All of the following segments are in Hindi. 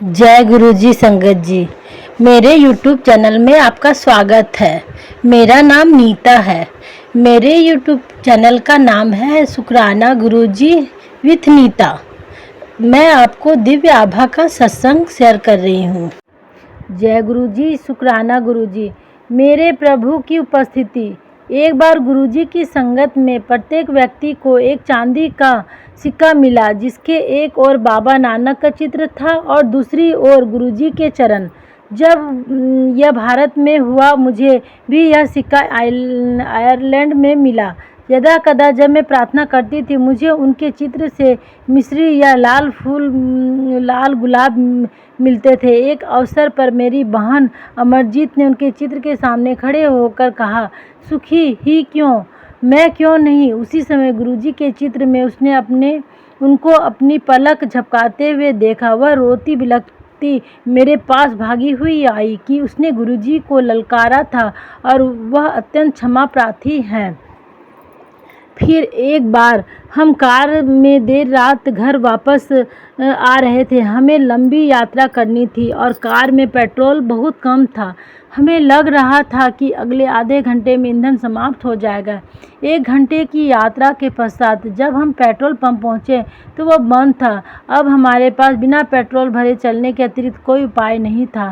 जय गुरु जी संगत जी। मेरे YouTube चैनल में आपका स्वागत है। मेरा नाम नीता है। मेरे YouTube चैनल का नाम है शुक्राना गुरुजी विथ नीता। मैं आपको दिव्य आभा का सत्संग शेयर कर रही हूँ। जय गुरु जी, शुक्राना गुरु जी। मेरे प्रभु की उपस्थिति। एक बार गुरुजी की संगत में प्रत्येक व्यक्ति को एक चांदी का सिक्का मिला, जिसके एक ओर बाबा नानक का चित्र था और दूसरी ओर गुरुजी के चरण। जब यह भारत में हुआ, मुझे भी यह सिक्का आयरलैंड में मिला। यदा कदा जब मैं प्रार्थना करती थी, मुझे उनके चित्र से मिश्री या लाल गुलाब मिलते थे। एक अवसर पर मेरी बहन अमरजीत ने उनके चित्र के सामने खड़े होकर कहा, सुखी ही क्यों, मैं क्यों नहीं। उसी समय गुरुजी के चित्र में उसने उनको अपनी पलक झपकाते हुए देखा। वह रोती बिलखती मेरे पास भागी हुई आई कि उसने गुरुजी को ललकारा था और वह अत्यंत क्षमा प्रार्थी हैं। फिर एक बार हम कार में देर रात घर वापस आ रहे थे। हमें लंबी यात्रा करनी थी और कार में पेट्रोल बहुत कम था। हमें लग रहा था कि अगले आधे घंटे में ईंधन समाप्त हो जाएगा। 1 घंटे की यात्रा के पश्चात जब हम पेट्रोल पंप पहुंचे तो वह बंद था। अब हमारे पास बिना पेट्रोल भरे चलने के अतिरिक्त कोई उपाय नहीं था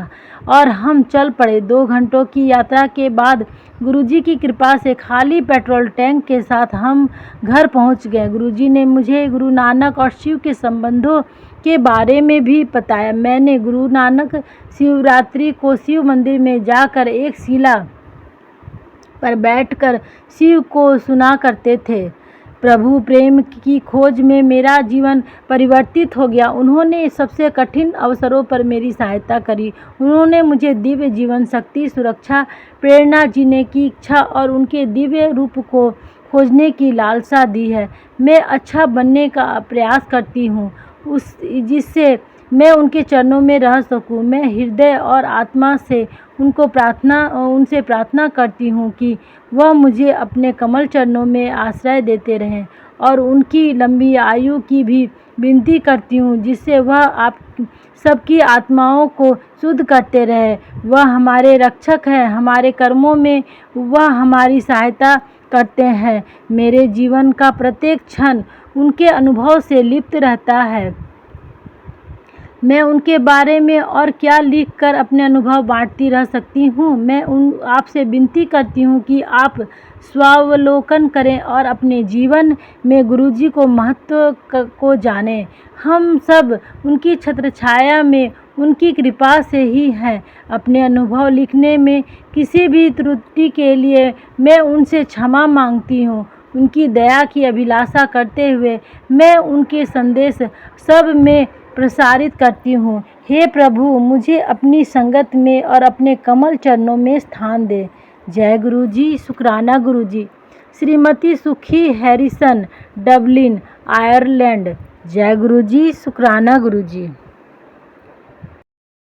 और हम चल पड़े। 2 घंटों की यात्रा के बाद गुरुजी की कृपा से खाली पेट्रोल टैंक के साथ हम घर पहुंच गए। गुरुजी ने मुझे गुरु नानक और शिव के संबंधों के बारे में भी बताया। मैंने गुरु नानक शिवरात्रि को शिव मंदिर में जाकर एक शिला पर बैठकर शिव को सुना करते थे। प्रभु प्रेम की खोज में मेरा जीवन परिवर्तित हो गया। उन्होंने सबसे कठिन अवसरों पर मेरी सहायता करी। उन्होंने मुझे दिव्य जीवन शक्ति, सुरक्षा, प्रेरणा, जीने की इच्छा और उनके दिव्य रूप को खोजने की लालसा दी है। मैं अच्छा बनने का प्रयास करती हूँ, जिससे मैं उनके चरणों में रह सकूं। मैं हृदय और आत्मा से उनसे प्रार्थना करती हूँ कि वह मुझे अपने कमल चरणों में आश्रय देते रहें और उनकी लंबी आयु की भी विनती करती हूँ, जिससे वह आप सबकी आत्माओं को शुद्ध करते रहे। वह हमारे रक्षक हैं। हमारे कर्मों में वह हमारी सहायता करते हैं। मेरे जीवन का प्रत्येक क्षण उनके अनुभव से लिप्त रहता है। मैं उनके बारे में और क्या लिखकर अपने अनुभव बांटती रह सकती हूँ। मैं आपसे विनती करती हूँ कि आप स्वावलोकन करें और अपने जीवन में गुरुजी को महत्व को जानें। हम सब उनकी छत्रछाया में उनकी कृपा से ही हैं। अपने अनुभव लिखने में किसी भी त्रुटि के लिए मैं उनसे क्षमा मांगती हूँ। उनकी दया की अभिलाषा करते हुए मैं उनके संदेश सब में प्रसारित करती हूँ। हे प्रभु, मुझे अपनी संगत में और अपने कमल चरणों में स्थान दे। जय गुरु जी, शुक्राना गुरु जी। श्रीमती सुखी हैरिसन, डबलिन, आयरलैंड। जय गुरु जी, शुक्राना गुरु जी।